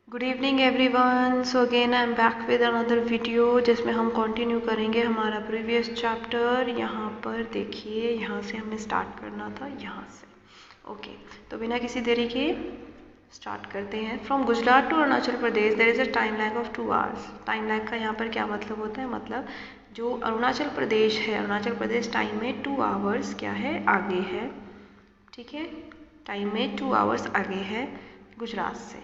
Good evening everyone. So again I am back with another video जिसमें हम continue करेंगे हमारा प्रीवियस चैप्टर। यहाँ पर देखिए, यहाँ से हमें स्टार्ट करना था, यहाँ से। ओके, तो बिना किसी देरी के स्टार्ट करते हैं। From Gujarat to Arunachal Pradesh there is a time lag of 2 hours. Time lag का यहाँ पर क्या मतलब होता है? मतलब जो अरुणाचल प्रदेश है, अरुणाचल प्रदेश टाइम में 2 आवर्स क्या है, आगे है। ठीक है, टाइम में 2 आवर्स आगे है गुजरात से।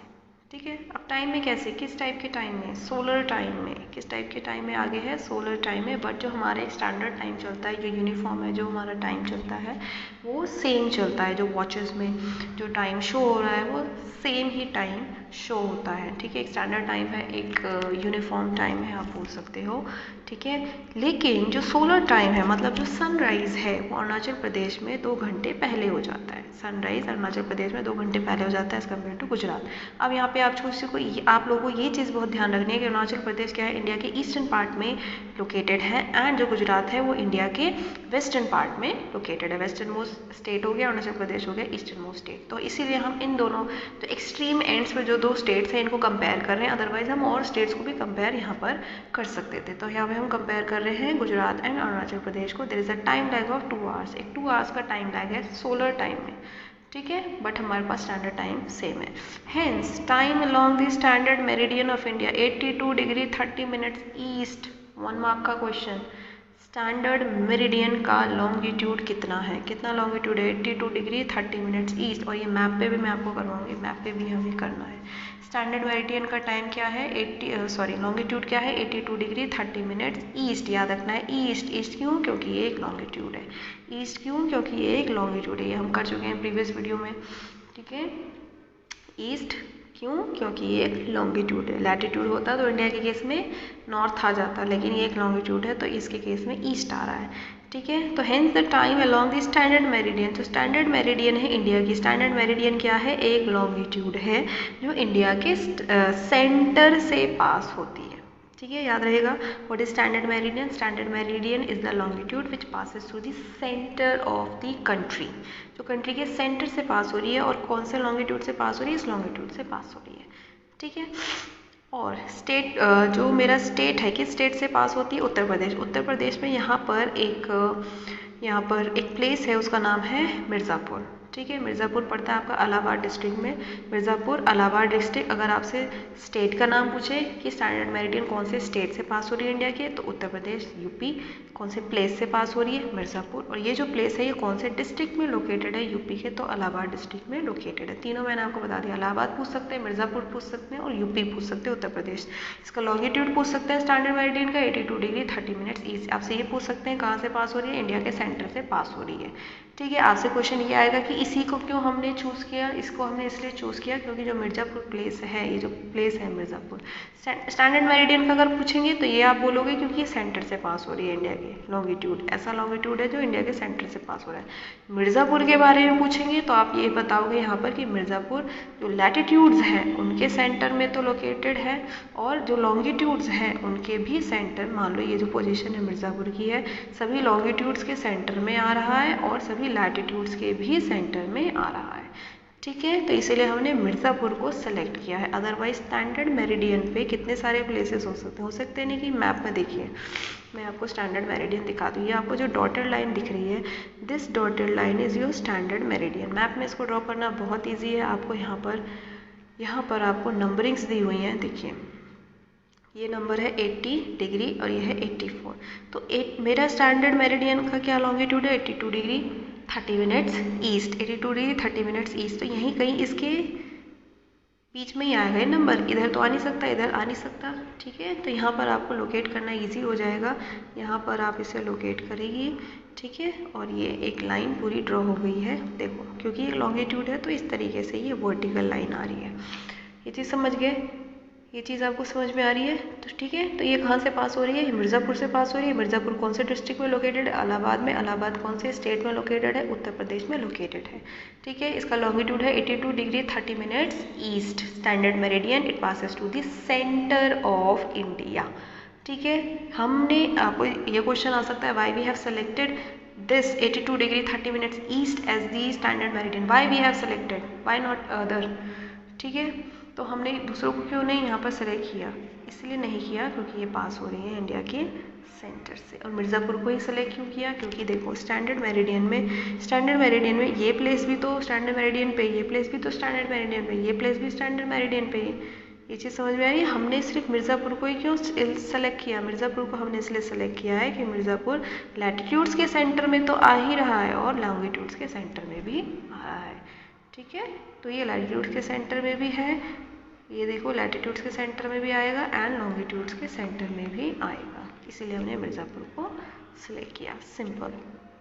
ठीक है, अब टाइम में कैसे, किस टाइप के टाइम में? सोलर टाइम में। किस टाइप के टाइम में आगे है? सोलर टाइम में। बट जो हमारा एक स्टैंडर्ड टाइम चलता है, जो यूनिफॉर्म है, जो हमारा टाइम चलता है वो सेम चलता है। जो वॉचेस में जो टाइम शो हो रहा है वो सेम ही टाइम शो होता है। ठीक है, एक स्टैंडर्ड टाइम है, एक यूनिफॉर्म टाइम है, आप बोल सकते हो। ठीक है, लेकिन जो सोलर टाइम है, मतलब जो सनराइज़ है, वो अरुणाचल प्रदेश में 2 घंटे पहले हो जाता है। सनराइज़ अरुणाचल प्रदेश में 2 घंटे पहले हो जाता है एज़ कम्पेयर टू गुजरात। अब यहाँ पे आप लोगों को ये चीज़ बहुत ध्यान रखनी है कि अरुणाचल प्रदेश क्या है, इंडिया के ईस्टर्न पार्ट में लोकेटेड है, एंड जो गुजरात है वो इंडिया के वेस्टर्न पार्ट में लोकेटेड है। वेस्टर्न मोस्ट स्टेट हो गया अरुणाचल प्रदेश, हो गया ईस्टर्न मोस्ट स्टेट। तो इसीलिए हम इन दोनों तो एक्सट्रीम एंड्स पे जो 2 स्टेट्स हैं इनको कंपेयर कर रहे हैं। अदरवाइज हम और स्टेट्स को भी कंपेयर यहाँ पर कर सकते थे। तो यहाँ पे हम कंपेयर कर रहे हैं गुजरात एंड अरुणाचल प्रदेश को। There is a time lag of 2 hours. एक 2 आवर्स का टाइम लैग है सोलर टाइम में। ठीक है, बट हमारे पास स्टैंडर्ड टाइम सेम है। Hence time along the standard meridian of India 82 degree 30 minutes east. 1 mark का क्वेश्चन। स्टैंडर्ड मेरिडियन का लॉन्गिट्यूड कितना है? कितना लॉन्गिट्यूड है? 82 डिग्री 30 मिनट्स ईस्ट। और ये मैप पे भी मैं आपको करवाऊंगी, मैप पे भी हमें करना है। स्टैंडर्ड मेरिडियन का टाइम क्या है? लॉन्गिट्यूड क्या है? 82 डिग्री 30 मिनट्स ईस्ट। याद रखना है ईस्ट। ईस्ट क्यों? क्योंकि ये एक लॉन्गिट्यूड है। ईस्ट क्यों? क्योंकि ये एक लॉन्गिट्यूड है। ये हम कर चुके हैं प्रीवियस वीडियो में। ठीक है, ईस्ट क्यों? क्योंकि ये एक लॉन्गिट्यूड है। लैटिट्यूड होता तो इंडिया के केस में नॉर्थ आ जाता, लेकिन ये एक लॉन्गिट्यूड है तो इसके केस में ईस्ट आ रहा है। ठीक है, तो hence the time along the standard meridian. तो स्टैंडर्ड मेरिडियन है इंडिया की। स्टैंडर्ड मेरिडियन क्या है? एक लॉन्गिट्यूड है जो इंडिया के सेंटर से पास होती है। ठीक है, याद रहेगा। What is standard meridian? Standard meridian is the longitude which passes through the centre of the country. जो कंट्री के सेंटर से पास हो रही है। और कौन से लॉन्गिट्यूड से पास हो रही है? इस लॉन्गिट्यूड से पास हो रही है। ठीक है, और स्टेट जो मेरा स्टेट है, किस स्टेट से पास होती है? उत्तर प्रदेश। उत्तर प्रदेश में यहाँ पर एक प्लेस है, उसका नाम है मिर्ज़ापुर। ठीक है, मिर्ज़ापुर पड़ता है आपका इलाहाबाद डिस्ट्रिक्ट में। मिर्ज़ापुर इलाहाबाद डिस्ट्रिक्ट। अगर आपसे स्टेट का नाम पूछे कि स्टैंडर्ड मेरिडियन कौन से स्टेट से पास हो रही है इंडिया के, तो उत्तर प्रदेश, यूपी। कौन से प्लेस से पास हो रही है? मिर्ज़ापुर। और ये जो प्लेस है ये कौन से डिस्ट्रिक्ट में लोकेटेड है? यूपी के, तो इलाहाबाद डिस्ट्रिक्ट में लोकेटेड है। तीनों मैंने आपको बता दिया। इलाहाबाद पूछ सकते हैं, मिर्ज़ापुर पूछ सकते हैं, और यूपी पूछ सकते हैं, उत्तर प्रदेश। इसका लॉन्गिट्यूड पूछ सकते हैं स्टैंडर्ड मेरिडियन का 82 डिग्री 30 मिनट्स ईस्ट। आपसे ये पूछ सकते हैं कहाँ से पास हो रही है? इंडिया के सेंटर से पास हो रही है। ठीक है, आपसे क्वेश्चन ये आएगा कि इसी को क्यों हमने चूज़ किया? इसको हमने इसलिए चूज़ किया क्योंकि जो मिर्ज़ापुर प्लेस है, ये जो प्लेस है मिर्ज़ापुर, स्टैंडर्ड मेरिडियन का अगर पूछेंगे तो ये आप बोलोगे क्योंकि ये सेंटर से पास हो रही है इंडिया के। लॉन्गिट्यूड ऐसा लॉन्गिट्यूड है जो इंडिया के सेंटर से पास हो रहा है। मिर्ज़ापुर के बारे में पूछेंगे तो आप ये बताओगे यहाँ पर कि मिर्ज़ापुर जो लैटिट्यूड्स हैं उनके सेंटर में तो लोकेटेड है, और जो लॉन्गिट्यूड्स हैं उनके भी सेंटर, मान लो ये जो पोजीशन है मिर्ज़ापुर की है, सभी लॉन्गिट्यूड्स के सेंटर में आ रहा है और सभी लैटिट्यूड्स के भी सेंटर में आ रहा है। ठीक है, तो इसीलिए हमने मिर्ज़ापुर को सेलेक्ट किया है। अदरवाइज स्टैंडर्ड मेरिडियन पे कितने सारे प्लेसेस हो सकते हैं नहीं कि मैप में देखिए, मैं आपको स्टैंडर्ड मेरिडियन दिखा दूँ। ये आपको जो डॉटेड लाइन दिख रही है, this dotted line is your standard meridian. Map में इसको ड्रॉ करना बहुत ईजी है। आपको यहाँ पर आपको नंबरिंग्स दी हुई हैं। देखिए ये नंबर है 80 डिग्री और ये है 84। तो मेरा स्टैंडर्ड मेरिडियन का क्या लॉन्गिट्यूड है? 82 degree 30 minutes east. 82 degree 30 minutes east. तो यहीं कहीं इसके बीच में ही आएगा ये नंबर। इधर तो आ नहीं सकता, इधर आ नहीं सकता। ठीक है, तो यहाँ पर आपको लोकेट करना इजी हो जाएगा। यहाँ पर आप इसे लोकेट करेंगी। ठीक है, और ये एक लाइन पूरी ड्रॉ हो गई है। देखो क्योंकि ये लॉन्गिट्यूड है तो इस तरीके से ये वर्टिकल लाइन आ रही है। ये चीज़ समझ गए? ये चीज़ आपको समझ में आ रही है? तो ठीक है, तो ये कहाँ से पास हो रही है? ये मिर्ज़ापुर से पास हो रही है। मिर्ज़ापुर कौन से डिस्ट्रिक्ट में लोकेटेड है? इलाहाबाद में। इलाहाबाद कौन से स्टेट में लोकेटेड है? उत्तर प्रदेश में लोकेटेड है। ठीक है, इसका लॉन्गिट्यूड है 82 degree 30 minutes east. Standard meridian it passes to the centre of India. ठीक है, हमने आपको ये क्वेश्चन आ सकता है, why we have selected this 82 degree 30 minutes east as the standard meridian? Why we have selected? Why not other? ठीक है। तो हमने दूसरों को क्यों नहीं यहाँ पर सेलेक्ट किया, इसलिए नहीं किया क्योंकि ये पास हो रही है इंडिया के सेंटर से। और मिर्ज़ापुर को ही सेलेक्ट क्यों किया, क्योंकि देखो स्टैंडर्ड मेरिडियन में ये प्लेस भी तो स्टैंडर्ड मेरिडियन पे, ये प्लेस भी तो स्टैंडर्ड मेरिडियन पे, ये प्लेस भी स्टैंडर्ड मेरिडियन पे है। ये चीज़ समझ में आ रही है। हमने सिर्फ मिर्ज़ापुर को ही क्यों सेलेक्ट किया, मिर्ज़ापुर को हमने इसलिए सेलेक्ट किया है कि मिर्ज़ापुर लैटिट्यूड्स के सेंटर में तो आ ही रहा है और लॉन्गिट्यूड्स के सेंटर में भी आ रहा है। ठीक है, तो ये लैटिट्यूड्स के सेंटर में भी है, ये देखो लैटिट्यूड्स के सेंटर में भी आएगा एंड लॉन्गिट्यूड्स के सेंटर में भी आएगा, इसीलिए हमने मिर्ज़ापुर को सिलेक्ट किया। सिंपल।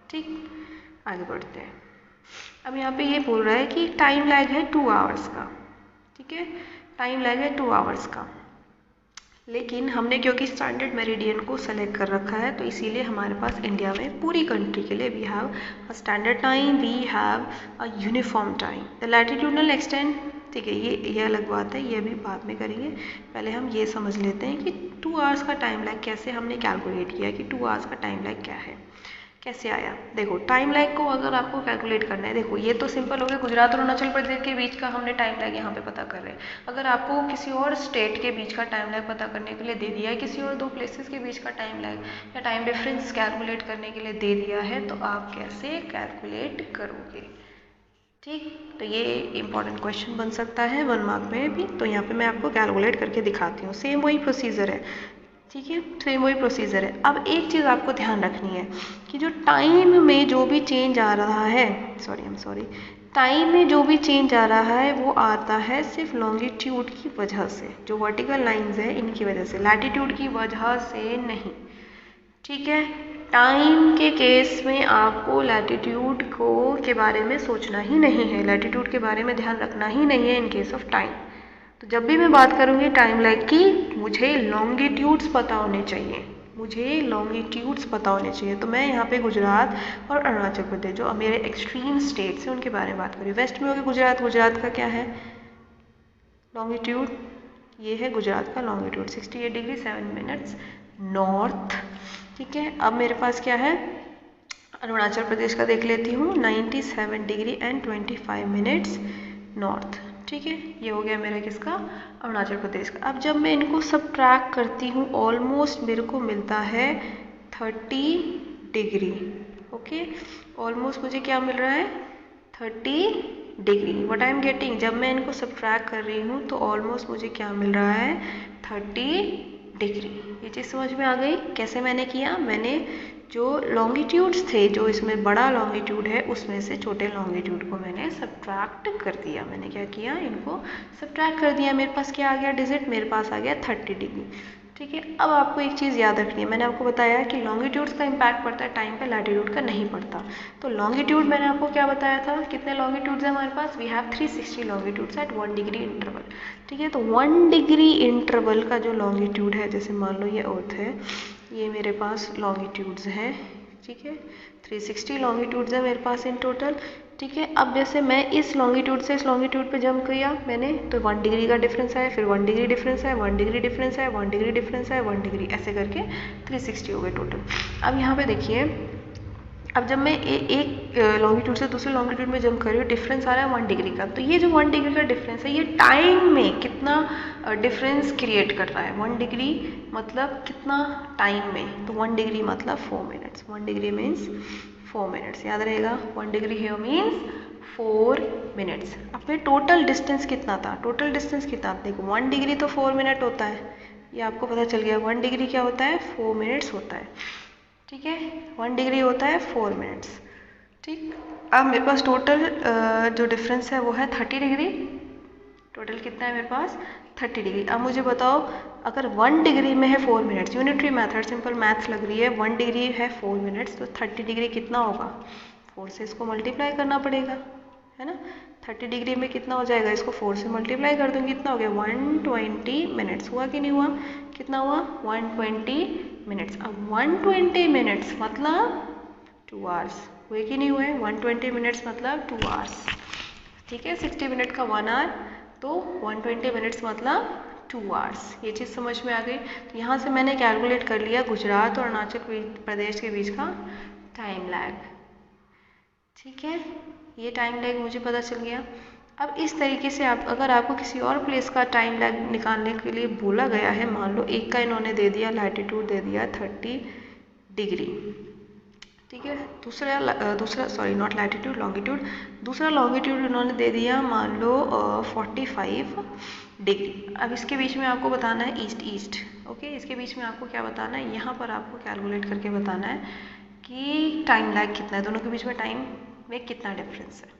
ठीक, आगे बढ़ते हैं। अब यहाँ पे ये बोल रहा है कि टाइम लैग है 2 आवर्स का। ठीक है, टाइम लैग है 2 आवर्स का, लेकिन हमने क्योंकि स्टैंडर्ड मेरिडियन को सेलेक्ट कर रखा है तो इसीलिए हमारे पास इंडिया में पूरी कंट्री के लिए we have a standard time, we have a uniform time. The latitudinal extent, ठीक है, ये अलग बात है, ये भी बाद में करेंगे। पहले हम ये समझ लेते हैं कि 2 आवर्स का टाइम लैग कैसे हमने कैलकुलेट किया, कि 2 आवर्स का टाइम लैग क्या है, कैसे आया। देखो टाइम लैग को अगर आपको कैलकुलेट करना है, देखो ये तो सिंपल हो गया, गुजरात और अरुणाचल प्रदेश के बीच का हमने टाइम लैग यहाँ पे पता कर रहे हैं। अगर आपको किसी और स्टेट के बीच का टाइम लैग पता करने के लिए दे दिया है, किसी और 2 प्लेसेस के बीच का टाइम लैग या टाइम डिफरेंस कैलकुलेट करने के लिए दे दिया है, तो आप कैसे कैलकुलेट करोगे। ठीक, तो ये इंपॉर्टेंट क्वेश्चन बन सकता है 1 मार्क में भी। तो यहाँ पे मैं आपको कैलकुलेट करके दिखाती हूँ। सेम वही प्रोसीजर है, ठीक है, सेम वही प्रोसीजर है। अब एक चीज़ आपको ध्यान रखनी है कि जो टाइम में जो भी चेंज आ रहा है, टाइम में जो भी चेंज आ रहा है वो आता है सिर्फ लॉन्गिट्यूड की वजह से, जो वर्टिकल लाइंस है इनकी वजह से, लैटिट्यूड की वजह से नहीं। ठीक है, टाइम के केस में आपको लैटिट्यूड को के बारे में सोचना ही नहीं है, लैटिट्यूड के बारे में ध्यान रखना ही नहीं है इन केस ऑफ टाइम। तो जब भी मैं बात करूँगी टाइम लैग की, मुझे लॉन्गिट्यूड्स पता होने चाहिए, मुझे लॉन्गिट्यूड्स पता होने चाहिए। तो मैं यहाँ पे गुजरात और अरुणाचल प्रदेश जो मेरे एक्सट्रीम स्टेट्स हैं उनके बारे में बात करूँ। वेस्ट में होगी गुजरात, गुजरात का क्या है लॉन्गिट्यूड, ये है गुजरात का लॉन्गिट्यूड 68 डिग्री 7 मिनट्स नॉर्थ। ठीक है, अब मेरे पास क्या है अरुणाचल प्रदेश का देख लेती हूँ, 97 डिग्री एंड 25 मिनट्स नॉर्थ। ठीक है, ये हो गया मेरा किसका, अरुणाचल प्रदेश का। अब जब मैं इनको सब्ट्रैक्ट करती हूँ ऑलमोस्ट मेरे को मिलता है 30 डिग्री। ओके, ऑलमोस्ट मुझे क्या मिल रहा है 30 degree. What I am getting, जब मैं इनको सब्ट्रैक्ट कर रही हूँ तो ऑलमोस्ट मुझे क्या मिल रहा है 30 डिग्री। ये चीज़ समझ में आ गई कैसे मैंने किया, मैंने जो लॉन्गिट्यूड्स थे, जो इसमें बड़ा लॉन्गिट्यूड है उसमें से छोटे लॉन्गिट्यूड को मैंने सब्ट्रैक्ट कर दिया। मैंने क्या किया, इनको सब्ट्रैक्ट कर दिया। मेरे पास क्या आ गया डिजिट, मेरे पास आ गया 30 डिग्री। ठीक है, अब आपको एक चीज़ याद रखनी है, मैंने आपको बताया कि लॉन्गिट्यूड्स का इम्पैक्ट पड़ता है टाइम पे, लैटिट्यूड का नहीं पड़ता। तो लॉन्गिट्यूड मैंने आपको क्या बताया था, कितने लॉन्गिट्यूड्स हैं हमारे पास, we have 360 longitudes at 1 degree interval. ठीक है, तो 1 डिग्री इंटरवल का जो लॉन्गिट्यूड है, जैसे मान लो ये अर्थ है, ये मेरे पास लॉन्गिट्यूड्स हैं। ठीक है, 360 लॉन्गिट्यूड्स है मेरे पास इन टोटल। ठीक है, अब जैसे मैं इस लॉन्गिट्यूड से इस लॉन्गिट्यूड पे जंप किया मैंने, तो 1 डिग्री का डिफरेंस आया, फिर 1 डिग्री डिफरेंस है, 1 डिग्री डिफरेंस है, 1 डिग्री डिफरेंस है, 1 डिग्री, ऐसे करके 360 हो गए टोटल। अब यहाँ पे देखिए, अब जब मैं एक लॉन्गिट्यूड से दूसरे लॉन्गिट्यूड में जंप कर रही हूँ, डिफरेंस आ रहा है 1 डिग्री का। तो ये जो 1 डिग्री का डिफरेंस है, ये टाइम में कितना डिफरेंस क्रिएट कर रहा है। 1 डिग्री मतलब कितना टाइम में, तो 1 डिग्री मतलब 4 मिनट्स। 1 डिग्री मीन्स 4 मिनट्स, याद रहेगा, 1 डिग्री हियर मीन्स 4 मिनट्स। अब फिर टोटल डिस्टेंस कितना था, टोटल डिस्टेंस कितना, देखो 1 डिग्री तो 4 मिनट होता है, ये आपको पता चल गया। 1 डिग्री क्या होता है, 4 मिनट्स होता है। ठीक है, 1 डिग्री होता है 4 मिनट्स। ठीक, अब मेरे पास टोटल जो डिफरेंस है वो है 30 डिग्री। टोटल कितना है मेरे पास 30 डिग्री। अब मुझे बताओ, अगर 1 डिग्री में है 4 minutes, unitary method, simple maths लग रही है, 1 डिग्री है 4 मिनट्स, तो 30 डिग्री कितना होगा, 4 से इसको मल्टीप्लाई करना पड़ेगा, है ना। 30 डिग्री में कितना हो जाएगा, इसको 4 से मल्टीप्लाई कर दूँगी, कितना हो गया 120 मिनट्स। हुआ कि नहीं हुआ, कितना हुआ 120 मिनट्स। अब 120 मिनट्स मतलब 2 आवर्स, हुए कि नहीं हुए, 120 मिनट्स मतलब 2 आवर्स। ठीक है, 60 मिनट का 1 आवर, तो 120 मिनट्स मतलब 2 आवर्स। ये चीज़ समझ में आ गई। तो यहाँ से मैंने कैलकुलेट कर लिया गुजरात और अरुणाचल प्रदेश के बीच का टाइम लैग। ठीक है, ये टाइम लैग मुझे पता चल गया। अब इस तरीके से आप अगर आपको किसी और प्लेस का टाइम लैग निकालने के लिए बोला गया है, मान लो एक का इन्होंने दे दिया लैटिट्यूड दे दिया 30 डिग्री, ठीक है, दूसरा सॉरी नॉट लैटिट्यूड लॉन्गिट्यूड, दूसरा लॉन्गिट्यूड इन्होंने दे दिया मान लो 45 डिग्री। अब इसके बीच में आपको बताना है ईस्ट ईस्ट, ओके, इसके बीच में आपको क्या बताना है, यहाँ पर आपको कैलकुलेट करके बताना है कि टाइम लैग कितना है, दोनों के बीच में टाइम में कितना डिफरेंस है,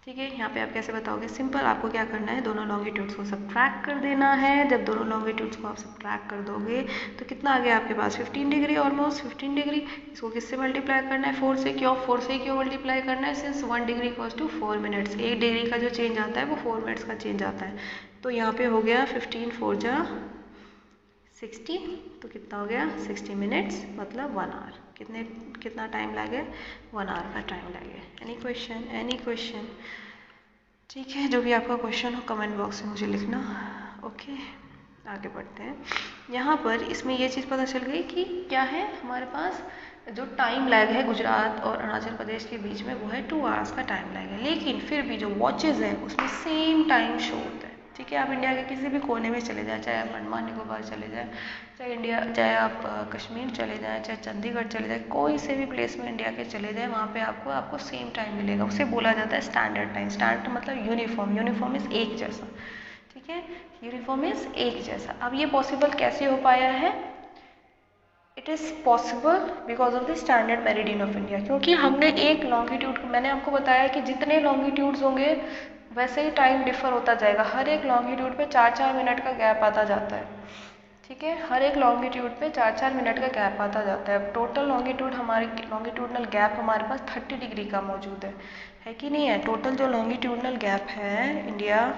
ठीक है। यहाँ पे आप कैसे बताओगे, सिंपल, आपको क्या करना है, दोनों लॉन्गिट्यूड्स को सब्ट्रैक्ट कर देना है। जब दोनों लॉन्गिट्यूड्स को आप सब्ट्रैक्ट कर दोगे तो कितना आ गया आपके पास, 15 डिग्री, ऑलमोस्ट 15 डिग्री। इसको किससे मल्टीप्लाई करना है, 4 से। क्यों 4 से क्यों मल्टीप्लाई करना है, since 1 degree equals to 4 minutes, 1 degree का जो चेंज आता है वो 4 मिनट्स का चेंज आता है। तो यहाँ पे हो गया 15 4 जा 60, तो कितना हो गया 60 मिनट्स, मतलब 1 आवर। कितना टाइम लगे, 1 आवर का टाइम लगे। एनी क्वेश्चन, ठीक है, जो भी आपका क्वेश्चन हो कमेंट बॉक्स में मुझे लिखना, ओके। आगे बढ़ते हैं। यहाँ पर इसमें ये चीज़ पता चल गई कि क्या है हमारे पास, जो टाइम लैग है गुजरात और अरुणाचल प्रदेश के बीच में वो है 2 आवर्स का टाइम लैग है, लेकिन फिर भी जो वॉचेज़ हैं उसमें सेम टाइम शो होता है, ठीक है। आप इंडिया के किसी भी कोने में चले जाएँ, चाहे आप अंडमान निकोबार चले जाएँ, चाहे आप कश्मीर चले जाएँ, चाहे चंडीगढ़ चले जाएँ, कोई से भी प्लेस में इंडिया के चले जाएँ, वहाँ पे आपको सेम टाइम मिलेगा। उसे बोला जाता है स्टैंडर्ड टाइम। स्टैंडर्ड मतलब यूनिफॉर्म इज़ एक जैसा, ठीक है, यूनिफॉर्म इज़ एक जैसा। अब ये पॉसिबल कैसे हो पाया है, it is possible because of the standard meridian of India, क्योंकि हमने एक लॉन्गिट्यूड, मैंने आपको बताया कि जितने लॉन्गिट्यूड्स होंगे वैसे ही टाइम डिफर होता जाएगा। हर एक लॉन्गिट्यूड पे 4-4 मिनट का गैप आता जाता है, ठीक है, हर एक लॉन्गिट्यूड पे 4-4 मिनट का गैप आता जाता है। टोटल लॉन्गिट्यूडनल गैप हमारे पास 30 डिग्री का मौजूद है कि नहीं है। टोटल जो लॉन्गिट्यूडनल गैप है इंडिया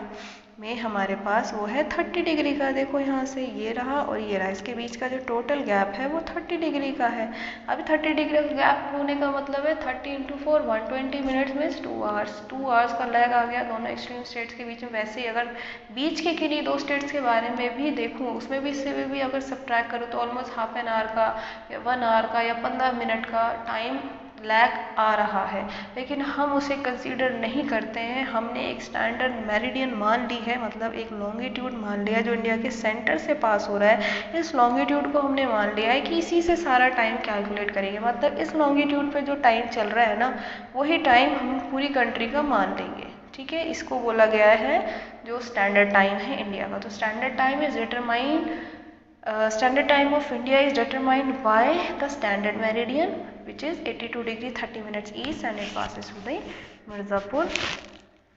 में हमारे पास वो है 30 डिग्री का। देखो यहाँ से ये रहा और ये रहा, इसके बीच का जो टोटल गैप है वो 30 डिग्री का है। अभी 30 डिग्री का गैप होने का मतलब है 30 × 4 120 मिनट्स मीन्स 2 आवर्स। 2 आवर्स का लैग आ गया दोनों एक्सट्रीम स्टेट्स के बीच में। वैसे ही अगर बीच के किन्हीं 2 स्टेट्स के बारे में भी देखूँ, उसमें भी इससे भी अगर सब्ट्रैक्ट करूँ तो ऑलमोस्ट हाफ एन आवर का या 1 आवर का या 15 मिनट का टाइम लैग आ रहा है, लेकिन हम उसे कंसीडर नहीं करते हैं। हमने एक स्टैंडर्ड मेरिडियन मान ली है, मतलब एक लॉन्गिट्यूड मान लिया जो इंडिया के सेंटर से पास हो रहा है। इस लॉन्गिट्यूड को हमने मान लिया है कि इसी से सारा टाइम कैलकुलेट करेंगे, मतलब इस लॉन्गिट्यूड पे जो टाइम चल रहा है ना वही टाइम हम पूरी कंट्री का मान लेंगे, ठीक है। इसको बोला गया है जो स्टैंडर्ड टाइम है इंडिया का। तो standard time is determined standard time of India is determined by the standard meridian which is 82 degree 30 minutes east and it passes through the Mirzapur,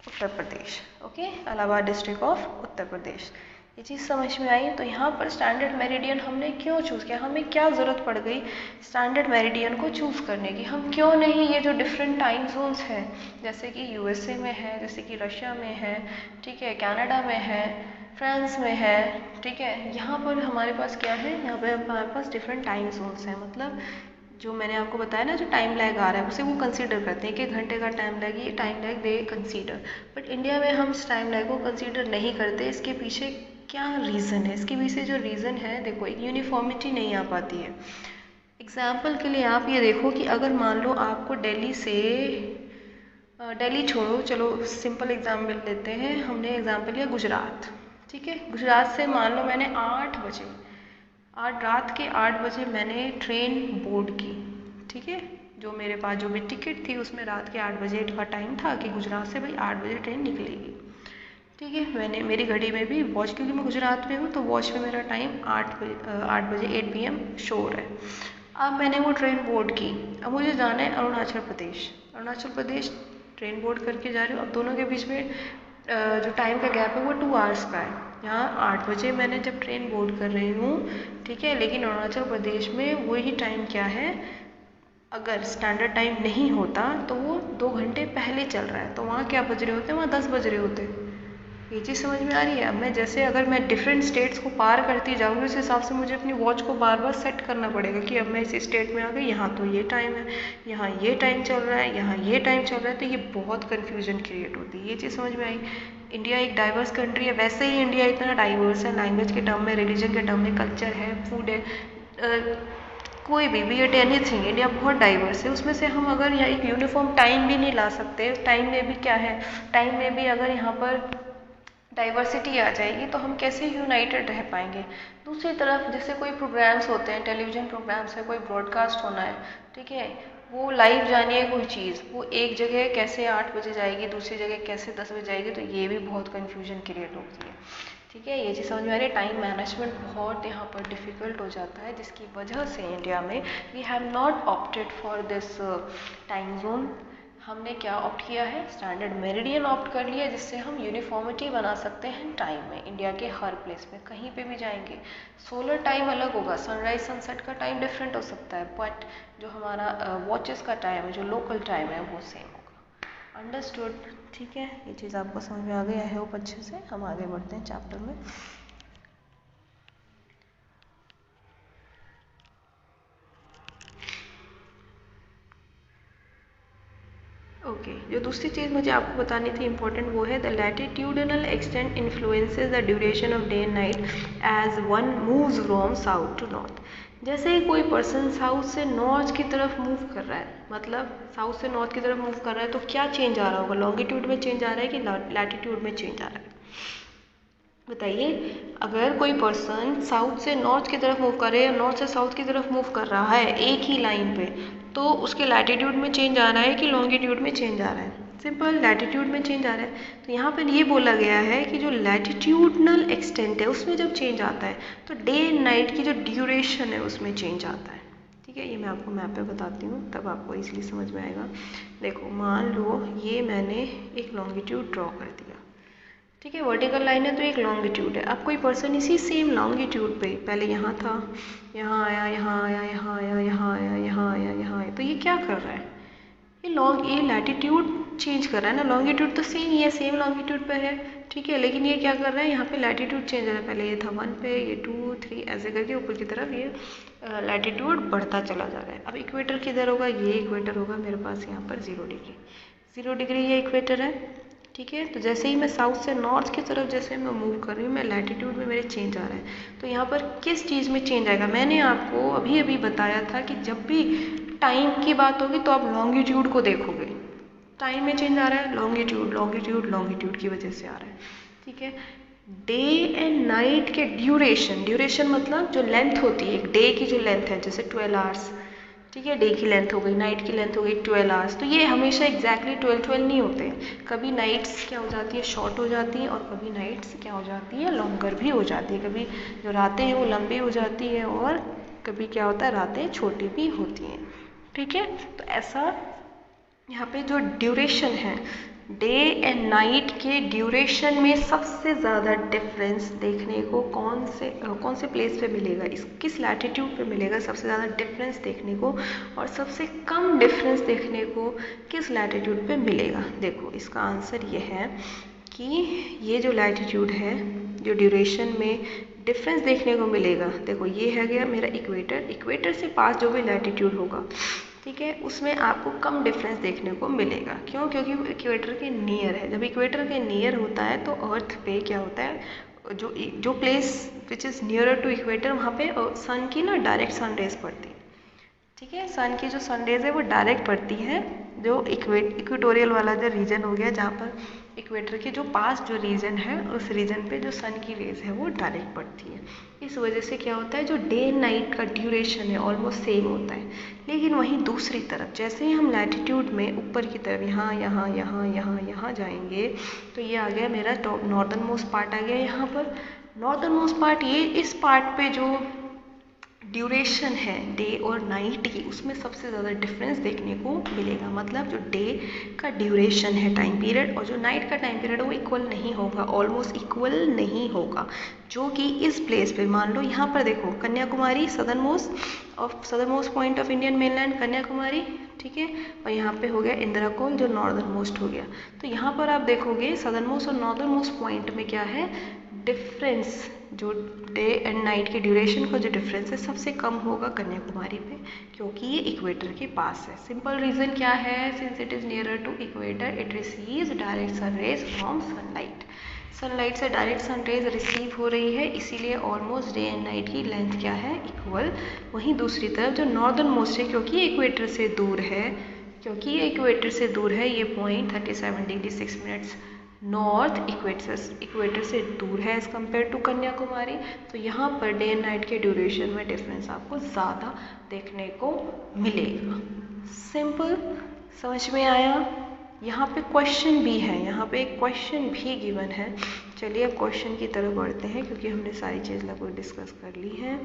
Uttar Pradesh, okay, Allahabad district of Uttar Pradesh. ये चीज़ समझ में आई। तो यहाँ पर स्टैंडर्ड मेरिडियन हमने क्यों चूज़ किया, हमें क्या ज़रूरत पड़ गई स्टैंडर्ड मेरिडियन को चूज़ करने की। हम क्यों नहीं ये जो डिफरेंट टाइम जोन्स हैं, जैसे कि यूएसए में है, जैसे कि रशिया में है, ठीक है, कनाडा में है, फ्रांस में है, ठीक है, यहाँ पर हमारे पास क्या है, यहाँ पर हमारे पास डिफरेंट टाइम जोन्स हैं। मतलब जो मैंने आपको बताया ना जो टाइम लैग आ रहा है उसे वो कंसीडर करते हैं कि 1 घंटे का टाइम लैग, ये time lag they consider. But India में हम इस टाइम लैग को कंसीडर नहीं करते। इसके पीछे क्या रीज़न है, इसके पीछे जो रीज़न है, देखो एक यूनिफॉर्मिटी नहीं आ पाती है। एग्जाम्पल के लिए आप ये देखो कि अगर मान लो आपको दिल्ली से, दिल्ली छोड़ो, चलो सिंपल एग्जाम्पल लेते हैं, हमने एग्जाम्पल लिया गुजरात, ठीक है। गुजरात से मान लो मैंने 8 बजे, रात के 8 बजे मैंने ट्रेन बोर्ड की, ठीक है। जो मेरे पास जो भी टिकट थी उसमें रात के 8 बजे का टाइम था कि गुजरात से भाई 8 बजे ट्रेन निकलेगी, ठीक है। मैंने मेरी घड़ी में भी वॉच, क्योंकि मैं गुजरात में हूँ तो वॉच में मेरा टाइम 8 बजे 8 PM शो हो रहा है। अब मैंने वो ट्रेन बोर्ड की, अब मुझे जाना है अरुणाचल प्रदेश ट्रेन बोर्ड करके जा रही हूँ। अब दोनों के बीच में जो टाइम का गैप है वो 2 आवर्स का है। यहाँ 8 बजे मैंने जब ट्रेन बोर्ड कर रही हूँ, ठीक है, लेकिन अरुणाचल प्रदेश में वही टाइम क्या है, अगर स्टैंडर्ड टाइम नहीं होता तो वो 2 घंटे पहले चल रहा है। तो वहाँ क्या बज रहे होते, वहाँ 10 बज रहे होते। ये चीज़ समझ में आ रही है। अब मैं जैसे अगर मैं डिफरेंट स्टेट्स को पार करती जाऊँगी उस हिसाब से मुझे अपनी वॉच को बार बार सेट करना पड़ेगा कि अब मैं इस स्टेट में आ गई, यहाँ तो ये टाइम है, यहाँ ये टाइम चल रहा है, यहाँ ये टाइम चल रहा है, तो ये बहुत कन्फ्यूजन क्रिएट होती है। ये चीज़ समझ में आई। इंडिया एक डाइवर्स कंट्री है, वैसे ही इंडिया इतना डाइवर्स है, लैंग्वेज के टर्म में, रिलीजन के टर्म में, कल्चर है, फूड है, कोई भी इट एनीथिंग, इंडिया बहुत डाइवर्स है, उसमें से हम अगर यहाँ एक यूनिफॉर्म टाइम भी नहीं ला सकते, टाइम में भी क्या है, टाइम में भी अगर यहाँ पर डाइवर्सिटी आ जाएगी तो हम कैसे यूनाइटेड रह पाएंगे। दूसरी तरफ जैसे कोई प्रोग्राम्स होते हैं, टेलीविज़न प्रोग्राम्स है, कोई ब्रॉडकास्ट होना है, ठीक है, वो लाइव जानिए कोई चीज़, वो एक जगह कैसे 8 बजे जाएगी, दूसरी जगह कैसे 10 बजे जाएगी, तो ये भी बहुत कन्फ्यूजन क्रिएट होती है। ठीक है, ये चीज़ समझ में आ रही है। टाइम मैनेजमेंट बहुत यहाँ पर डिफ़िकल्ट हो जाता है, जिसकी वजह से इंडिया में we have not opted for this time zone. हमने क्या ऑप्ट किया है, स्टैंडर्ड मेरिडियन ऑप्ट कर लिया, जिससे हम यूनिफॉर्मिटी बना सकते हैं टाइम में। इंडिया के हर प्लेस में कहीं पे भी जाएंगे, सोलर टाइम अलग होगा, सनराइज सनसेट का टाइम डिफरेंट हो सकता है, बट जो हमारा वॉचेस का टाइम है, जो लोकल टाइम है, वो सेम होगा। अंडरस्टूड, ठीक है, ये चीज़ आपको समझ में आ गया है होप अच्छे से। हम आगे बढ़ते हैं चैप्टर में। ओके, जो दूसरी चीज़ मुझे आपको बतानी थी इम्पोर्टेंट, वो है the latitudinal extent influences the duration of day and night as one moves from south to north. जैसे कोई पर्सन साउथ से नॉर्थ की तरफ मूव कर रहा है, मतलब साउथ से नॉर्थ की तरफ मूव कर रहा है, तो क्या चेंज आ रहा होगा, लॉन्गिट्यूड में चेंज आ रहा है कि लैटिट्यूड में चेंज आ रहा है, बताइए। अगर कोई पर्सन साउथ से नॉर्थ की तरफ मूव करे या नॉर्थ से साउथ की तरफ मूव कर रहा है एक ही लाइन पे, तो उसके लैटिट्यूड में चेंज आ रहा है कि लॉन्गिट्यूड में चेंज आ रहा है, सिंपल लैटिट्यूड में चेंज आ रहा है। तो यहाँ पर ये बोला गया है कि जो लैटिट्यूडनल एक्सटेंट है उसमें जब चेंज आता है तो डे एंड नाइट की जो ड्यूरेशन है उसमें चेंज आता है। ठीक है, ये मैं आपको मैप पे बताती हूँ, तब आपको इजीली समझ में आएगा। देखो, मान लो ये मैंने एक लॉन्गिट्यूड ड्रॉ कर दिया, ठीक है, वर्टिकल लाइन है तो एक लॉन्गिट्यूड है। अब कोई पर्सन इसी सेम लॉन्गिट्यूड पे पहले यहाँ था, यहाँ आया, यहाँ आया, यहाँ आया, यहाँ आया, यहाँ आया, यहाँ आया, तो ये क्या कर रहा है, ये लैटिट्यूड चेंज कर रहा है ना। लॉन्गिट्यूड तो सेम ही है, सेम लॉन्गिट्यूड पे है, ठीक है, लेकिन ये क्या कर रहा है, यहाँ पे लैटिट्यूड चेंज हो रहा है। पहले ये था 1 पे, ये 2, 3 ऐसे करके ऊपर की तरफ ये लैटिट्यूड बढ़ता चला जा रहा है। अब इक्वेटर किधर होगा, ये इक्वेटर होगा मेरे पास यहाँ पर 0 डिग्री, 0 डिग्री ये इक्वेटर है, ठीक है। तो जैसे ही मैं साउथ से नॉर्थ की तरफ जैसे मैं मूव कर रही हूँ, मैं लैटिट्यूड में मेरे चेंज आ रहा है। तो यहाँ पर किस चीज़ में चेंज आएगा, मैंने आपको अभी अभी बताया था कि जब भी टाइम की बात होगी तो आप लॉन्गिट्यूड को देखोगे, टाइम में चेंज आ रहा है, लॉन्गिट्यूड लॉन्गिट्यूड लॉन्गिट्यूड की वजह से आ रहा है, ठीक है। डे एंड नाइट के ड्यूरेशन, ड्यूरेशन मतलब जो लेंथ होती है, एक डे की जो लेंथ है, जैसे 12 आवर्स, ठीक है, डे की लेंथ हो गई, नाइट की लेंथ हो गई 12 आवर्स, तो ये हमेशा एग्जैक्टली 12 नहीं होते, कभी नाइट्स क्या हो जाती है, शॉर्ट हो जाती हैं, और कभी नाइट्स क्या हो जाती है, लॉन्गर भी हो जाती है। कभी जो रातें हैं वो लंबी हो जाती है, और कभी क्या होता है, रातें छोटी भी होती हैं, ठीक है। तो ऐसा यहाँ पे जो ड्यूरेशन है, डे एंड नाइट के ड्यूरेशन में सबसे ज़्यादा डिफरेंस देखने को कौन से प्लेस पे मिलेगा, किस लैटिट्यूड पे मिलेगा सबसे ज़्यादा डिफरेंस देखने को, और सबसे कम डिफरेंस देखने को किस लैटिट्यूड पे मिलेगा। देखो, इसका आंसर ये है कि ये जो लैटिट्यूड है, जो ड्यूरेशन में डिफरेंस देखने को मिलेगा, देखो ये है गया मेरा इक्वेटर, इक्वेटर से पास जो भी लैटिट्यूड होगा, ठीक है, उसमें आपको कम डिफरेंस देखने को मिलेगा। क्यों, क्योंकि वो इक्वेटर के नियर है। जब इक्वेटर के नियर होता है तो अर्थ पे क्या होता है, जो place which is nearer to equator, वहाँ पे सन की ना डायरेक्ट सन रेज पड़ती है, ठीक है, सन की जो सन रेज है वो डायरेक्ट पड़ती है। जो इक्वेटोरियल वाला जो रीजन हो गया, जहाँ पर इक्वेटर के जो पास जो रीजन है, उस रीजन पे जो सन की रेज है वो डायरेक्ट पड़ती है। इस वजह से क्या होता है, जो डे एंड नाइट का ड्यूरेशन है ऑलमोस्ट सेम होता है। लेकिन वहीं दूसरी तरफ जैसे ही हम लैटिट्यूड में ऊपर की तरफ यहाँ यहाँ यहाँ यहाँ यहाँ जाएंगे, तो ये आ गया मेरा टॉप नॉर्दर्न मोस्ट पार्ट आ गया यहाँ पर। नॉर्दर्न मोस्ट पार्ट, ये इस पार्ट पे जो ड्यूरेशन है डे और नाइट की, उसमें सबसे ज़्यादा डिफरेंस देखने को मिलेगा। मतलब जो डे का ड्यूरेशन है टाइम पीरियड, और जो नाइट का टाइम पीरियड है वो इक्वल नहीं होगा, ऑलमोस्ट इक्वल नहीं होगा। जो कि इस प्लेस पे मान लो यहाँ पर देखो, Kanyakumari southern most point of Indian mainland Kanyakumari, ठीक है, और यहाँ पे हो गया इंदिराकोल जो नॉर्दर्न मोस्ट हो गया। तो यहाँ पर आप देखोगे सदर्न मोस्ट और नॉर्दर्न मोस्ट पॉइंट में क्या है डिफरेंस, जो डे एंड नाइट के ड्यूरेशन का जो डिफरेंस है सबसे कम होगा कन्याकुमारी पे, क्योंकि ये इक्वेटर के पास है। सिंपल रीज़न क्या है, since it is nearer to equator it receives direct sun rays from sunlight, sunlight से डायरेक्ट सन रेज रिसीव हो रही है, इसीलिए ऑलमोस्ट डे एंड नाइट की लेंथ क्या है, इक्वल। वहीं दूसरी तरफ जो नॉर्दर्न मोस्ट है, क्योंकि इक्वेटर से दूर है, ये point 37 degree 6 minutes north equator से दूर है एज कम्पेयर टू कन्याकुमारी, तो यहाँ पर डे एंड नाइट के ड्यूरेशन में डिफरेंस आपको ज़्यादा देखने को मिलेगा। सिंपल, समझ में आया। यहाँ पे क्वेश्चन भी है, यहाँ पे एक क्वेश्चन भी गिवन है। चलिए अब क्वेश्चन की तरफ बढ़ते हैं, क्योंकि हमने सारी चीज़ लगभग डिस्कस कर ली है।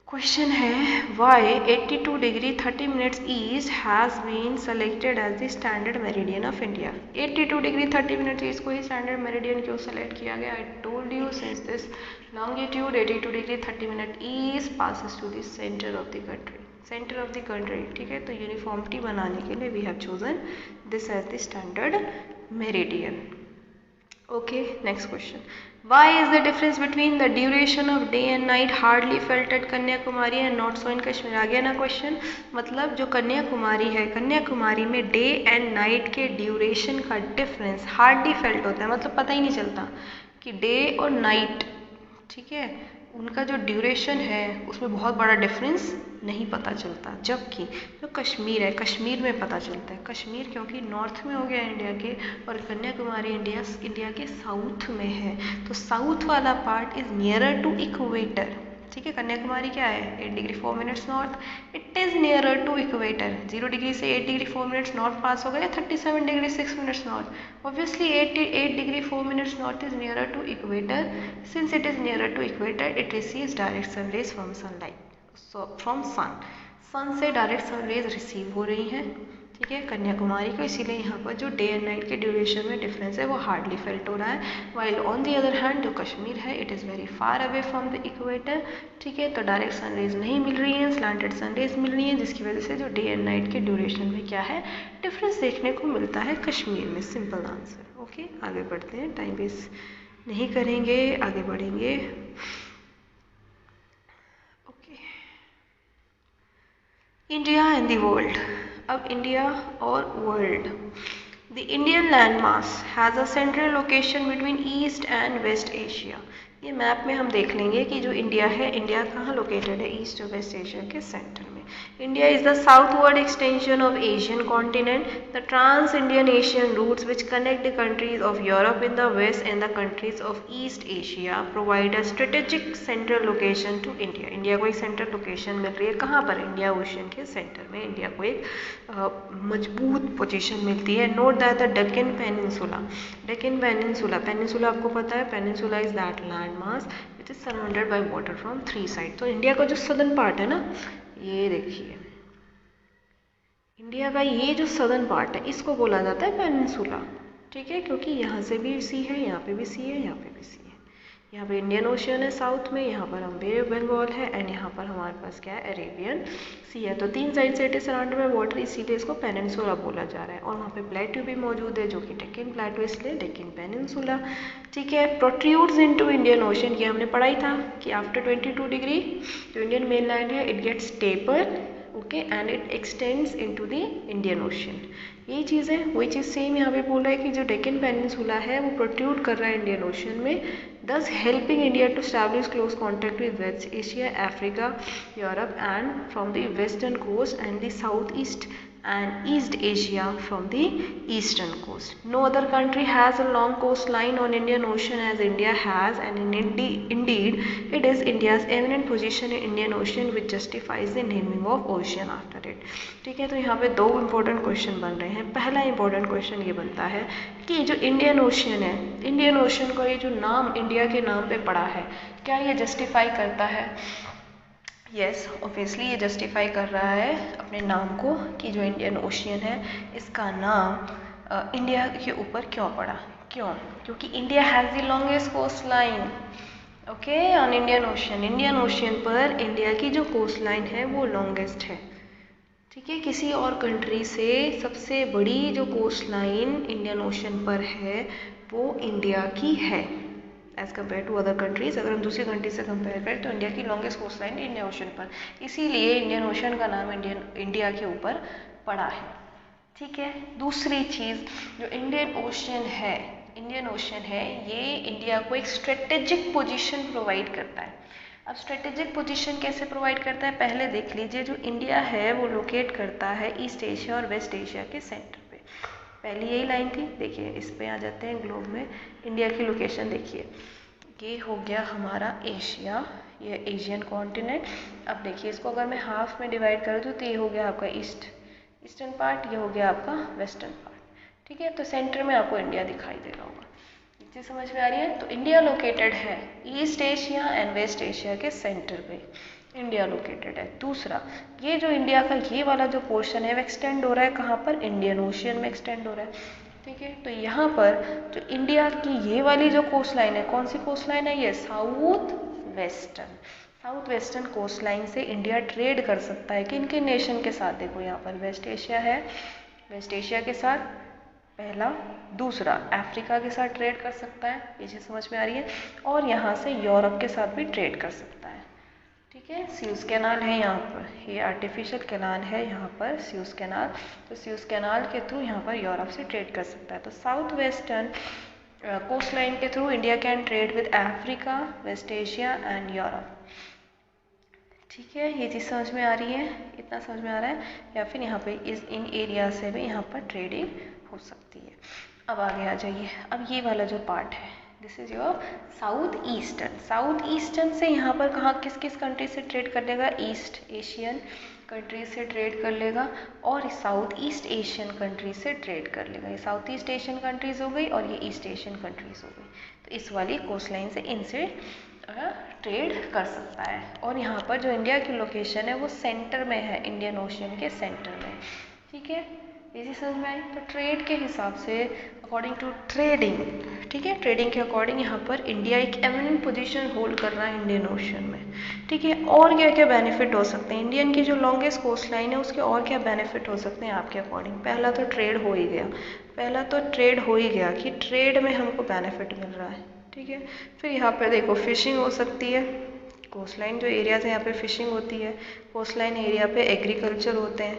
क्वेश्चन है why 82 degree 30 minutes east has been selected as the standard meridian of India. 82 degree 30 minutes east को ही स्टैंडर्ड मेरिडियन क्यों सेलेक्ट किया गया? I told you since this longitude 82 degree 30 minute east passes to the centre of the country, ठीक है। तो uniformity बनाने के लिए we have chosen this as the standard meridian. Okay, next question. Why is the difference between the duration of day and night hardly felt at Kanyakumari and not so in Kashmir? आ गया ना question. मतलब जो कन्याकुमारी है, कन्याकुमारी में day and night के duration का difference hardly felt होता है, मतलब पता ही नहीं चलता कि डे और नाइट, ठीक है, उनका जो ड्यूरेशन है उसमें बहुत बड़ा डिफरेंस नहीं पता चलता। जबकि जो कश्मीर है, कश्मीर में पता चलता है। कश्मीर क्योंकि नॉर्थ में हो गया इंडिया के, और कन्याकुमारी इंडिया के साउथ में है, तो साउथ वाला part is nearer to equator, ठीक है। कन्याकुमारी क्या है, 8 degree 4 minutes north, it is nearer to equator. 0 degree से 8 डिग्री 4 मिनट्स नॉर्थ पास हो गया, 37 degree 6 minutes north. Obviously 8 degree 4 minutes north is nearer to equator. Since it is nearer to equator, it receives direct sun rays from sunlight, from sun से direct sun rays receive हो रही हैं, ठीक है, कन्याकुमारी को। इसीलिए यहाँ पर जो डे एंड नाइट के ड्यूरेशन में डिफरेंस है वो हार्डली फेल्ट हो रहा है। While on the other hand जो कश्मीर है, it is very far away from the equator, ठीक है। तो डायरेक्ट सन रेज नहीं मिल रही है, स्लैंटेड सन रेज मिल रही है, जिसकी वजह से जो डे एंड नाइट के ड्यूरेशन में क्या है, डिफरेंस देखने को मिलता है कश्मीर में। Simple answer. ओके, आगे बढ़ते हैं, टाइम वेस्ट नहीं करेंगे, आगे बढ़ेंगे। India and the world. अब इंडिया और world. The Indian land mass has a central location between east and west Asia. ये मैप में हम देख लेंगे कि जो इंडिया है, इंडिया कहाँ लोकेटेड है, ईस्ट और वेस्ट एशिया के सेंटर में। India is the southward extension of Asian continent. The trans-Indian Asian routes which connect the countries of Europe in the west and the countries of East Asia provide a strategic central location to India. India को एक central location मिल रही है, कहाँ पर? India Ocean के center में India को एक मजबूत पोजीशन मिलती है। Note that the Deccan Peninsula आपको पता है, Peninsula is that landmass which is surrounded by water from 3 sides. तो इंडिया का जो southern part है ना, ये देखिए, इंडिया का ये जो सदर्न पार्ट है, इसको बोला जाता है पेनिनसुला, ठीक है, क्योंकि यहाँ से भी सी है, यहाँ पे भी सी है, यहाँ पे भी सी है। यहाँ पे इंडियन ओशियन है साउथ में, यहाँ पर हम बे ऑफ बंगाल है, एंड यहाँ पर हमारे पास क्या है, अरेबियन सी है। तो 3 साइड से it is surrounded by water, इसीलिए इसको पेनिनसुला बोला जा रहा है। और वहाँ पे प्लेट्यू भी मौजूद है, जो कि डेक्कन प्लेट्यू, इसलिए डेक्कन पेनिनसुला, ठीक है। प्रोट्रूड्स इनटू इंडियन ओशियन, ये हमने पढ़ा ही था कि आफ्टर 22 डिग्री जो इंडियन मेन लैंड है, it gets taper, okay, and it extends into the Indian ocean. यही चीज़ है, वही चीज़ सेम यहाँ पे बोल रहा है कि जो डेक्कन पेनिनसुला है वो प्रोट्रूड कर रहा है इंडियन ओशियन में, thus helping India to establish close contact with West Asia, Africa, Europe, and from the western coast and the southeast and East Asia from the eastern coast. No other country has a long coastline on Indian Ocean as India has, and indeed it is India's eminent position in Indian Ocean which justifies the naming of ocean after it. ठीक है, तो यहाँ पे 2 important question बन रहे हैं। पहला important question ये बनता है कि जो इंडियन ओशियन है, इंडियन ओशियन का ये जो नाम इंडिया के नाम पे पड़ा है, क्या ये जस्टिफाई करता है? यस, ऑब्वियसली ये जस्टिफाई कर रहा है अपने नाम को कि जो इंडियन ओशियन है, इसका नाम इंडिया के ऊपर क्यों पड़ा। क्यों? क्योंकि India has the longest coast line, okay, on Indian ocean. Indian ocean पर इंडिया की जो कोस्ट लाइन है वो लॉन्गेस्ट है, ठीक है। किसी और कंट्री से सबसे बड़ी जो कोस्ट लाइन इंडियन ओशन पर है वो इंडिया की है as compare to other countries. अगर हम दूसरी कंट्री से कंपेयर करें तो इंडिया की longest coast line Indian ocean पर, इसीलिए इंडियन ओशन का नाम इंडिया के ऊपर पड़ा है, ठीक है। दूसरी चीज़, जो इंडियन ओशन है इंडियन ओशन है, ये इंडिया को एक स्ट्रेटेजिक पोजीशन प्रोवाइड करता है। अब स्ट्रेटेजिक पोजीशन कैसे प्रोवाइड करता है पहले देख लीजिए। जो इंडिया है वो लोकेट करता है ईस्ट एशिया और वेस्ट एशिया के सेंटर पे। पहली यही लाइन थी, देखिए इस पे आ जाते हैं ग्लोब में। इंडिया की लोकेशन देखिए, ये हो गया हमारा एशिया, ये एशियन कॉन्टिनेंट। अब देखिए इसको अगर मैं हाफ में डिवाइड कर दूँ तो ये हो गया आपका ईस्टर्न पार्ट, ये हो गया आपका वेस्टर्न पार्ट। ठीक है, तो सेंटर में आपको इंडिया दिखाई दे रहा होगा। चीज़ समझ में आ रही है? तो इंडिया लोकेटेड है east Asia and west Asia के सेंटर पे इंडिया लोकेटेड है। दूसरा, ये जो इंडिया का ये वाला जो पोर्शन है वो एक्सटेंड हो रहा है कहाँ पर? इंडियन ओशियन में एक्सटेंड हो रहा है। ठीक है, तो यहाँ पर जो इंडिया की ये वाली जो कोस्ट लाइन है, कौन सी कोस्ट लाइन है ये? साउथ वेस्टर्न कोस्ट लाइन से इंडिया ट्रेड कर सकता है किन किन नेशन के साथ? देखो यहाँ पर वेस्ट एशिया है, वेस्ट एशिया के साथ पहला। दूसरा, अफ्रीका के साथ ट्रेड कर सकता है, ये चीज़ समझ में आ रही है। और यहाँ से यूरोप के साथ भी ट्रेड कर सकता है। ठीक है, स्यूज कैनाल है यहाँ पर, ये आर्टिफिशियल कैनाल है यहाँ पर स्यूज कैनाल। तो स्यूज कैनाल के थ्रू यहाँ पर यूरोप से ट्रेड कर सकता है। तो साउथ वेस्टर्न कोस्ट लाइन के through India can trade with Africa, west Asia and Europe. ठीक है, ये चीज़ समझ में आ रही है? इतना समझ में आ रहा है? या फिर यहाँ पे इन एरिया से भी यहाँ पर ट्रेडिंग हो सकती है। अब आगे आ जाइए। अब ये वाला जो पार्ट है, this is your south eastern से यहाँ पर कहाँ किस किस कंट्री से ट्रेड कर लेगा? ईस्ट एशियन कंट्री से ट्रेड कर लेगा और साउथ ईस्ट एशियन कंट्री से ट्रेड कर लेगा। ये साउथ ईस्ट एशियन कंट्रीज हो गई और ये ईस्ट एशियन कंट्रीज हो गई। तो इस वाली कोस्ट लाइन से इनसे ट्रेड कर सकता है। और यहाँ पर जो इंडिया की लोकेशन है वो सेंटर में है, इंडियन ओशियन के सेंटर में। ठीक है, इसी समझ में आई? तो ट्रेड के हिसाब से अकॉर्डिंग टू ट्रेडिंग, ठीक है, ट्रेडिंग के अकॉर्डिंग यहाँ पर इंडिया एक एमिनेंट पोजीशन होल्ड कर रहा है इंडियन ओशन में। ठीक है, और क्या क्या बेनिफिट हो सकते हैं इंडियन की जो लॉन्गेस्ट कोस्ट लाइन है उसके? और क्या बेनिफिट हो सकते हैं आपके अकॉर्डिंग? पहला तो ट्रेड हो ही गया, कि ट्रेड में हमको बेनिफिट मिल रहा है। ठीक है, फिर यहाँ पर देखो फिशिंग हो सकती है, कोस्ट लाइन जो एरियाज है यहाँ पे फिशिंग होती है। कोस्ट लाइन एरिया पे एग्रीकल्चर होते हैं।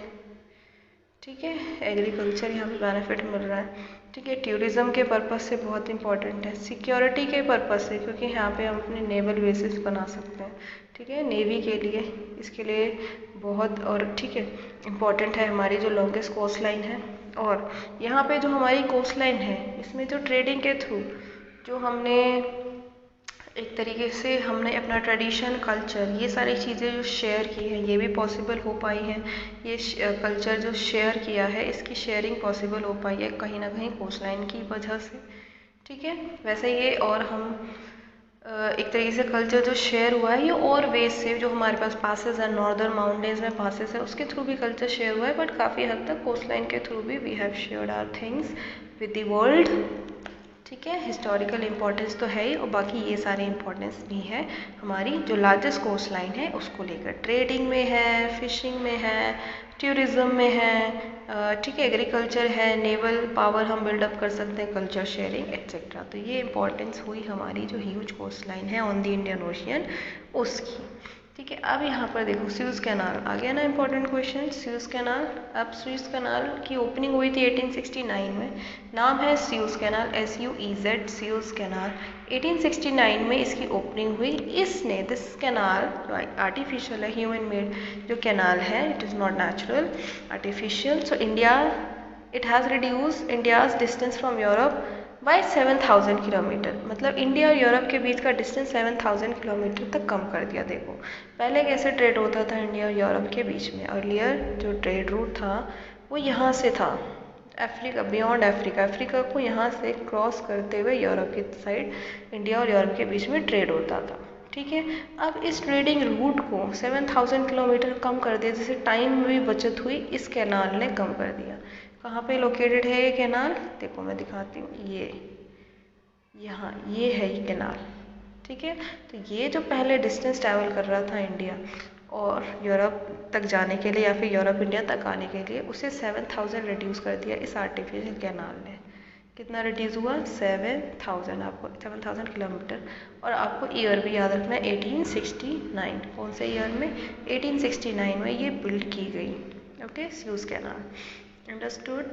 ठीक है, एग्रीकल्चर यहाँ पे बेनिफिट मिल रहा है। ठीक है, टूरिज्म के पर्पज़ से बहुत इंपॉर्टेंट है, सिक्योरिटी के पर्पज़ से, क्योंकि यहाँ पे हम अपने नेवल बेसिस बना सकते हैं। ठीक है, नेवी के लिए, इसके लिए बहुत, और ठीक है इम्पॉर्टेंट है हमारी जो लॉन्गेस्ट कोस्ट लाइन है। और यहाँ पे जो हमारी कोस्ट लाइन है इसमें जो ट्रेडिंग के थ्रू जो हमने एक तरीके से हमने अपना ट्रेडिशन, कल्चर, ये सारी चीज़ें जो शेयर की हैं ये भी पॉसिबल हो पाई हैं। ये कल्चर जो शेयर किया है इसकी शेयरिंग पॉसिबल हो पाई है कहीं ना कहीं कोस्ट लाइन की वजह से। ठीक है, वैसे ये और हम एक तरीके से कल्चर जो शेयर हुआ है ये और वेज से, जो हमारे पास पासेस है नॉर्दर्न माउंटेन्स में पासेस है उसके थ्रू भी कल्चर शेयर हुआ है, बट काफ़ी हद तक कोस्ट लाइन के थ्रू भी we have shared our things with the world. ठीक है, हिस्टोरिकल इम्पोर्टेंस तो है ही, और बाकी ये सारे इम्पोर्टेंस भी है हमारी जो लार्जेस्ट कोस्ट लाइन है उसको लेकर। ट्रेडिंग में है, फिशिंग में है, टूरिज्म में है, ठीक है, एग्रीकल्चर है, नेवल पावर हम बिल्डअप कर सकते हैं, कल्चर शेयरिंग एक्सेट्रा। तो ये इम्पोर्टेंस हुई हमारी जो ह्यूज कोस्ट लाइन है ऑन द इंडियन ओशियन उसकी। ठीक है, अब यहाँ पर देखो स्यूज कैनाल आ गया ना इम्पोर्टेंट क्वेश्चन, स्यूज कैनाल। अब स्यूज कैनाल की ओपनिंग हुई थी 1869 में, नाम है Suez canal, SUEZ Suez canal. 1869 में इसकी ओपनिंग हुई। इसने दिस कैनाल जो आर्टिफिशियल है, ह्यूमन मेड जो कैनाल है, it is not natural, artificial. So India it has reduce India's distance from Europe by 7000 kilometre, मतलब इंडिया और यूरोप के बीच का डिस्टेंस 7000 किलोमीटर तक कम कर दिया। देखो पहले कैसे ट्रेड होता था इंडिया और यूरोप के बीच में? अर्लियर जो ट्रेड रूट था वो यहाँ से था, अफ्रीका, बियॉन्ड अफ्रीका को यहाँ से क्रॉस करते हुए यूरोप की साइड इंडिया और यूरोप के बीच में ट्रेड होता था। ठीक है, अब इस ट्रेडिंग रूट को 7000 किलोमीटर कम कर दिया, जिससे टाइम में भी बचत हुई, इस कैनाल ने कम कर दिया। कहाँ पे लोकेटेड है ये कैनाल? देखो मैं दिखाती हूँ, ये यहाँ ये है ये कैनाल। ठीक है, तो ये जो पहले डिस्टेंस ट्रैवल कर रहा था इंडिया और यूरोप तक जाने के लिए या फिर यूरोप इंडिया तक आने के लिए, उसे 7000 रिड्यूस कर दिया इस आर्टिफिशियल कैनाल ने। कितना रिड्यूस हुआ? 7000, आपको 7000 किलोमीटर। और आपको ईयर भी याद रखना है 1869, कौन से ईयर में? 1869 में ये बिल्ड की गई। Okay, sues canal, understood.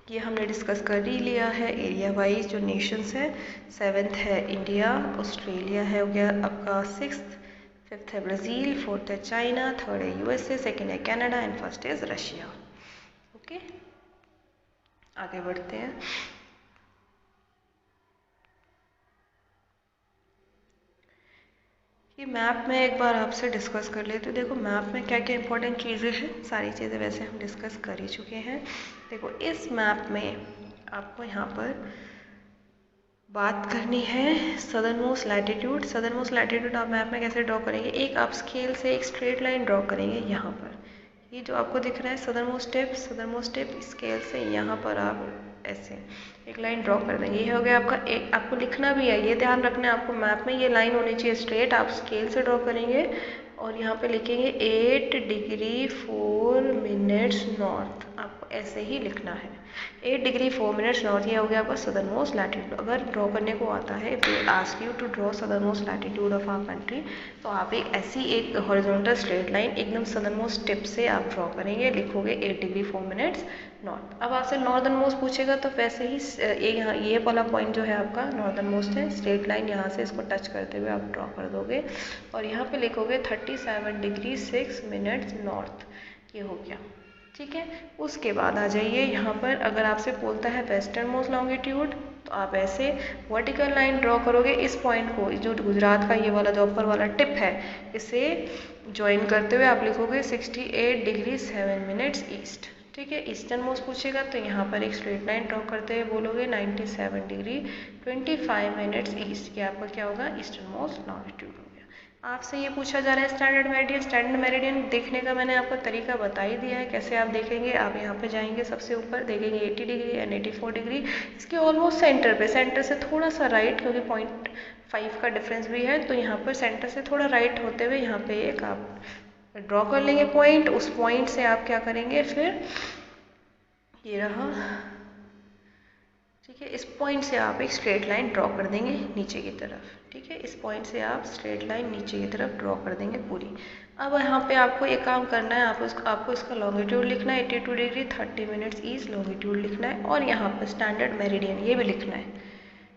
ये हमने डिस्कस कर ही लिया है एरिया वाइज जो नेशंस है। 7th है इंडिया, ऑस्ट्रेलिया है हो गया आपका 6th, 5th है ब्राज़ील, 4th है चाइना, 3rd है USA, 2nd है Canada and 1st is Russia. Okay, आगे बढ़ते हैं। ये मैप में एक बार आपसे डिस्कस कर लेते हैं। देखो मैप में क्या क्या इंपॉर्टेंट चीज़ें हैं, सारी चीज़ें वैसे हम डिस्कस कर ही चुके हैं। देखो इस मैप में आपको यहाँ पर बात करनी है southern most latitude. Southern most latitude आप मैप में कैसे ड्रॉ करेंगे, एक आप स्केल से एक स्ट्रेट लाइन ड्रॉ करेंगे यहाँ पर। ये जो आपको दिख रहा है southern most tip, southern most tip scale से यहाँ पर आप ऐसे एक लाइन ड्रॉ कर देंगे। ये हो गया आपका एक, आपको लिखना भी है, ये ध्यान रखना है आपको मैप में ये लाइन होनी चाहिए स्ट्रेट। आप स्केल से ड्रॉ करेंगे और यहाँ पे लिखेंगे 8 डिग्री 4 मिनट्स नॉर्थ, आपको ऐसे ही लिखना है 8 डिग्री 4 मिनट्स नॉर्थ। ये हो गया आपका सदर्न मोस्ट लैटिट्यूड। अगर ड्रॉ करने को आता है, if they ask you to draw southern most latitude of our country, तो आप एक ऐसी एक हॉरिजॉन्टल स्ट्रेट लाइन एकदम सदर्न मोस्ट टिप से आप ड्रॉ करेंगे, लिखोगे 8 डिग्री 4 मिनट्स नॉर्थ। अब आपसे नॉर्दर्न मोस्ट पूछेगा तो वैसे ही यहाँ ये वाला पॉइंट जो है आपका नॉर्दर्न मोस्ट है, स्ट्रेट लाइन यहाँ से इसको टच करते हुए आप ड्रॉ कर दोगे और यहाँ पे लिखोगे 37 डिग्री 6 मिनट्स नॉर्थ। ये हो गया, ठीक है। उसके बाद आ जाइए यहाँ पर, अगर आपसे बोलता है वेस्टर्न मोस्ट लॉन्गिट्यूड, तो आप ऐसे वर्टिकल लाइन ड्रॉ करोगे इस पॉइंट को, जो गुजरात का ये वाला जो अपर वाला टिप है, इसे ज्वाइन करते हुए आप लिखोगे 68 डिग्री 7 मिनट्स ईस्ट, ठीक है। ईस्टर्न मोस्ट पूछेगा तो यहाँ पर एक स्ट्रेट लाइन ड्रॉ करते हुए बोलोगे 97 डिग्री 25 मिनट्स ईस्ट। ये आपका क्या होगा, ईस्टर्न मोस्ट लॉन्गिट्यूड हो गया। आपसे ये पूछा जा रहा है स्टैंडर्ड मेरिडियन। स्टैंडर्ड मेरिडियन देखने का मैंने आपको तरीका बता ही दिया है, कैसे आप देखेंगे। आप यहाँ पे जाएंगे, सबसे ऊपर देखेंगे 80 डिग्री एंड 84 डिग्री, इसके ऑलमोस्ट सेंटर पे, सेंटर से थोड़ा सा राइट, क्योंकि 0.5 का डिफरेंस भी है, तो यहाँ पर सेंटर से थोड़ा राइट होते हुए यहाँ पे एक आप ड्रॉ कर लेंगे पॉइंट। उस पॉइंट से आप क्या करेंगे, फिर ये रहा, ठीक है, इस पॉइंट से आप एक स्ट्रेट लाइन ड्रॉ कर देंगे नीचे की तरफ, ठीक है। इस पॉइंट से आप स्ट्रेट लाइन नीचे की तरफ ड्रॉ कर देंगे पूरी। अब यहाँ पे आपको एक काम करना है, आपको इसका लॉन्गिट्यूड लिखना है 82 डिग्री 30 मिनट्स ईस्ट लॉन्गिट्यूड लिखना है, और यहाँ पर स्टैंडर्ड मेरिडियन ये भी लिखना है,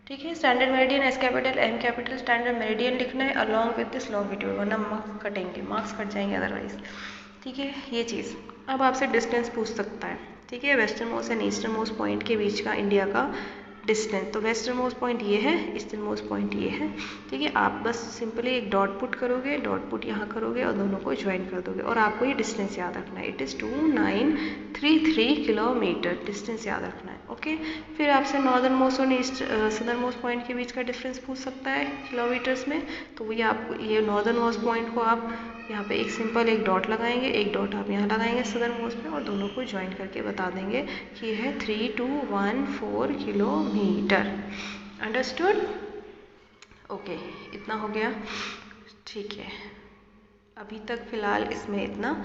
ठीक है। Standard meridian S capital M capital standard meridian लिखना है अलॉन्ग विद दिस लॉन्गिट्यूड, वरना मार्क्स कटेंगे, मार्क्स कट जाएंगे अदरवाइज, ठीक है, ये चीज़। अब आपसे डिस्टेंस पूछ सकता है, ठीक है, western most and eastern most point के बीच का इंडिया का डिस्टेंस। तो वेस्टर्न मोस्ट पॉइंट ये है, ईस्टर्न मोस्ट पॉइंट ये है, ठीक है। आप बस सिंपली एक डॉट पुट करोगे, डॉट पुट यहाँ करोगे और दोनों को ज्वाइन कर दोगे, और आपको ये डिस्टेंस याद रखना है, इट इज़ 2933 किलोमीटर, डिस्टेंस याद रखना है, ओके। फिर आपसे नॉर्दर्न मोस्ट और ईस्ट सदर्न मोस्ट पॉइंट के बीच का डिफरेंस पूछ सकता है किलोमीटर्स में, तो ये आपको ये नॉर्दर्न मोस्ट पॉइंट को आप यहाँ पे एक सिंपल एक डॉट लगाएंगे, एक डॉट आप यहाँ लगाएंगे सदर्न मोस्ट पे, और दोनों को ज्वाइन करके बता देंगे कि ये है 3214 किलोमीटर। अंडरस्टूड, ओके, इतना हो गया, ठीक है। अभी तक फ़िलहाल इसमें इतना,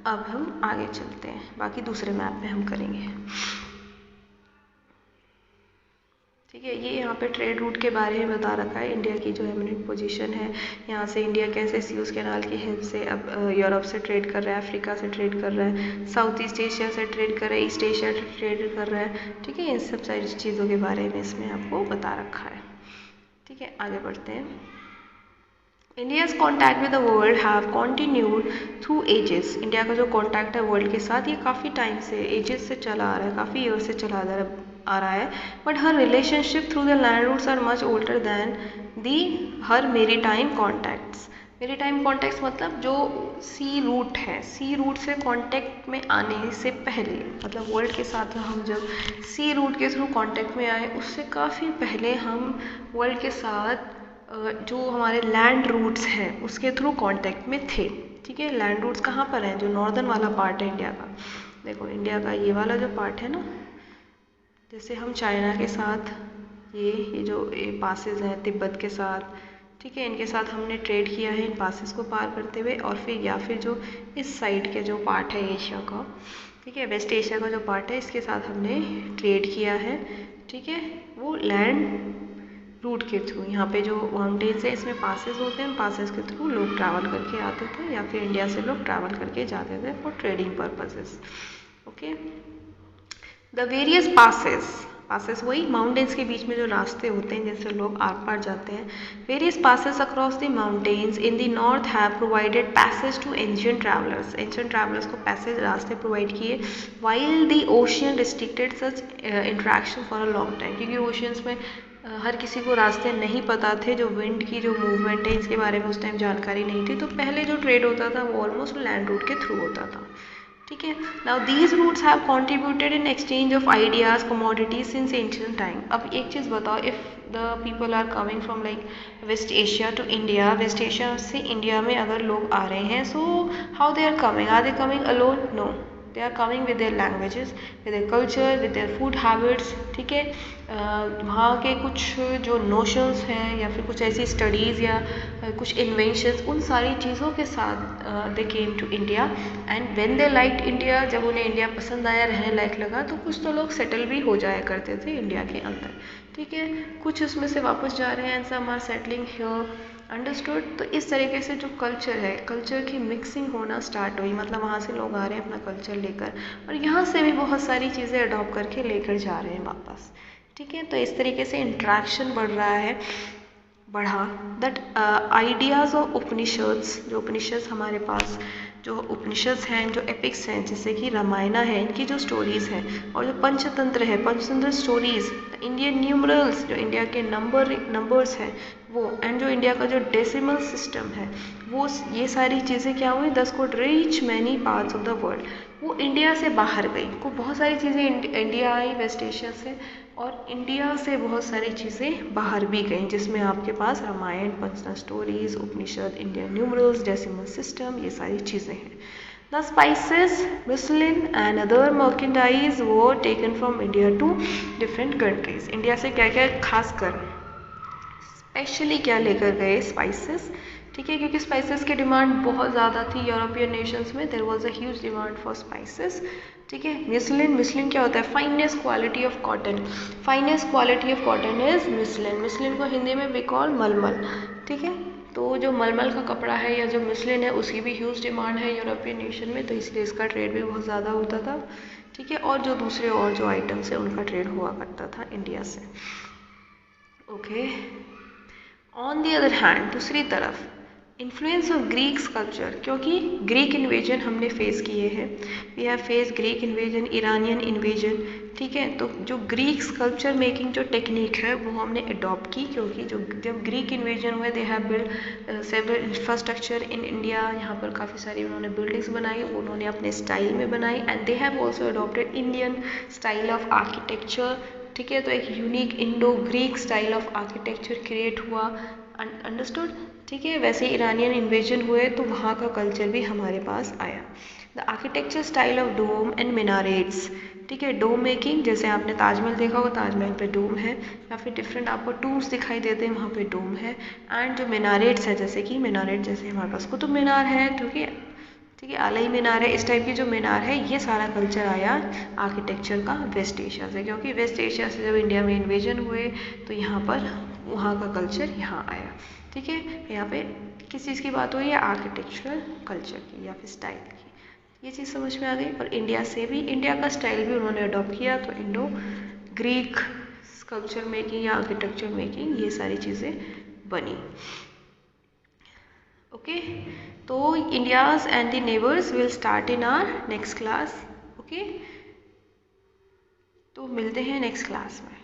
अब हम आगे चलते हैं, बाकी दूसरे मैप में हम करेंगे, ठीक है। ये यहाँ पे ट्रेड रूट के बारे में बता रखा है, इंडिया की जो एमिनेंट पोजीशन है, यहाँ से इंडिया कैसे सुएज़ कैनाल की हेल्प से अब यूरोप से ट्रेड कर रहा है, अफ्रीका से ट्रेड कर रहा है, साउथ ईस्ट एशिया से ट्रेड कर रहा है, ईस्ट एशिया से ट्रेड कर रहा है, ठीक है। इन सब सारी चीज़ों के बारे में इसमें आपको बता रखा है, ठीक है। आगे बढ़ते हैं। India's contact with the world have continued through ages. India का जो कॉन्टैक्ट है वर्ल्ड के साथ, ये काफ़ी टाइम से, एजेस से चला आ रहा है, काफ़ी ईयर से चला आ रहा है, but her relationship through the land routes are much older than the her maritime contacts. Maritime contacts मतलब जो सी रूट है, सी रूट से कॉन्टैक्ट में आने से पहले, मतलब वर्ल्ड के साथ हम जब सी रूट के थ्रू कॉन्टैक्ट में आए, उससे काफ़ी पहले हम वर्ल्ड के साथ जो हमारे लैंड रूट्स हैं उसके थ्रू कांटेक्ट में थे, ठीक है। लैंड रूट्स कहाँ पर हैं, जो नॉर्दर्न वाला पार्ट है इंडिया का, देखो इंडिया का ये वाला जो पार्ट है ना, जैसे हम चाइना के साथ ये जो पासेस हैं तिब्बत के साथ, ठीक है, इनके साथ हमने ट्रेड किया है इन पासेस को पार करते हुए, और फिर या फिर जो इस साइड के जो पार्ट है एशिया का, ठीक है, वेस्ट एशिया का जो पार्ट है, इसके साथ हमने ट्रेड किया है, ठीक है। वो लैंड रूट के थ्रू, यहाँ पे जो माउंटेन्स है इसमें पासेस होते हैं, पासेस के थ्रू लोग ट्रैवल करके आते थे, या फिर इंडिया से लोग ट्रैवल करके जाते थे for trading purposes, okay. The various passes वही माउंटेन्स के बीच में जो रास्ते होते हैं जैसे लोग आर पार जाते हैं. Various passes across the mountains in the north have provided passage to ancient travellers को पैसेज रास्ते प्रोवाइड किए. While the ocean restricted such interaction for a long time, क्योंकि ओशियंस में हर किसी को रास्ते नहीं पता थे, जो विंड की जो मूवमेंट है इसके बारे में उस टाइम जानकारी नहीं थी, तो पहले जो ट्रेड होता था वो ऑलमोस्ट लैंड रूट के थ्रू होता था. ठीक है. Now these routes have contributed in exchange of ideas commodities since ancient time. अब एक चीज़ बताओ, if the people are coming from like west Asia to India, west Asia से इंडिया में अगर लोग आ रहे हैं, so how they are they coming alone? No, they are coming with their languages, with their culture, with their food habits. ठीक है. वहाँ के कुछ जो नोशंस हैं या फिर कुछ ऐसी स्टडीज़ या कुछ इन्वेंशंस, उन सारी चीज़ों के साथ they came to India. And when they liked India, जब उन्हें इंडिया पसंद आया, रहने लायक लगा, तो कुछ तो लोग सेटल भी हो जाया करते थे इंडिया के अंदर. ठीक है. कुछ उसमें से वापस जा रहे हैं and some are settling here. Understood. तो इस तरीके से जो कल्चर है, कल्चर की मिक्सिंग होना स्टार्ट हुई, मतलब वहाँ से लोग आ रहे हैं अपना कल्चर लेकर और यहाँ से भी बहुत सारी चीज़ें अडॉप्ट करके लेकर जा रहे हैं वापस. ठीक है. तो इस तरीके से इंट्रैक्शन बढ़ रहा है, बढ़ा. दैट आइडियाज़ ऑफ उपनिषद्स, जो उपनिषद हमारे पास जो उपनिषद हैं, जो एपिक्स हैं, जैसे कि रामायणा है, इनकी जो स्टोरीज़ हैं, और जो पंचतंत्र है, पंचतंत्र स्टोरीज़, इंडियन न्यूमरल्स, जो इंडिया के नंबर्स हैं वो, एंड जो इंडिया का जो डेसिमल सिस्टम है वो, ये सारी चीज़ें क्या हुई, दस could reach many parts of the world. वो इंडिया से बाहर गई, को बहुत सारी चीज़ें इंडिया आई वेस्ट एशिया से, और इंडिया से बहुत सारी चीज़ें बाहर भी गई, जिसमें आपके पास रामायण, पंचतंत्र स्टोरीज, उपनिषद, इंडियन न्यूमरल्स, डेसिमल सिस्टम, ये सारी चीज़ें हैं. The spices, muslin and other merchandise were taken from India to different countries. India से क्या क्या खासकर स्पेशली क्या लेकर गए, स्पाइसेस. ठीक है. क्योंकि स्पाइसेस की डिमांड बहुत ज़्यादा थी यूरोपियन नेशंस में, there was a huge demand for spices. ठीक है. मिसलिन क्या होता है, finest quality of cotton. Finest quality of cotton is muslin को हिंदी में वी कॉल मलमल. ठीक है. तो जो मलमल का कपड़ा है या जो मिसलिन है, उसकी भी ह्यूज डिमांड है यूरोपियन नेशन में, तो इसलिए इसका ट्रेड भी बहुत ज़्यादा होता था. ठीक है. और जो दूसरे और जो आइटम्स है उनका ट्रेड हुआ करता था इंडिया से. Okay. On the other hand, दूसरी तरफ, इन्फ्लुएंस ऑफ ग्रीक स्कल्पचर, क्योंकि ग्रीक इन्वेजन हमने फेस किए हैं, we have face Greek invasion, Iranian invasion. ठीक है. तो जो ग्रीक स्कल्पचर मेकिंग जो टेक्निक है वो हमने अडॉप्ट की, क्योंकि जो जब ग्रीक इन्वेजन हुए, they have build several infrastructure in India. यहाँ पर काफ़ी सारी उन्होंने बिल्डिंग्स बनाई, उन्होंने अपने स्टाइल में बनाई, and they have also adopted Indian style of architecture. ठीक है. तो एक unique Indo Greek style of architecture create हुआ. अंडरस्टूड. ठीक है. वैसे ईरानियन इन्वेजन हुए तो वहाँ का कल्चर भी हमारे पास आया. The architecture style of dome and minarets. ठीक है. डोम मेकिंग, जैसे आपने ताजमहल देखा होगा, ताजमहल पे डोम है, या फिर डिफरेंट आपको टूम्स दिखाई देते हैं, वहाँ पे डोम है. एंड जो मिनारेट्स है, जैसे कि मिनारेट, जैसे हमारे पास कुतुब मीनार है, ठीक है, आलई मीनार है, इस टाइप की जो मीनार है, ये सारा कल्चर आया आर्किटेक्चर का वेस्ट एशिया से, क्योंकि वेस्ट एशिया से जब इंडिया में इन्वेजन हुए तो यहाँ पर वहाँ का कल्चर यहाँ आया. ठीक है. यहाँ पे किस चीज़ की बात हो रही है, आर्किटेक्चरल कल्चर की या फिर स्टाइल की. ये चीज़ समझ में आ गई. और इंडिया से भी, इंडिया का स्टाइल भी उन्होंने अडॉप्ट किया, तो इंडो ग्रीक स्कल्पचर मेकिंग या आर्किटेक्चर मेकिंग, ये सारी चीज़ें बनी. ओके. तो India's and the neighbours will start in our next class. Okay. तो मिलते हैं नेक्स्ट क्लास में.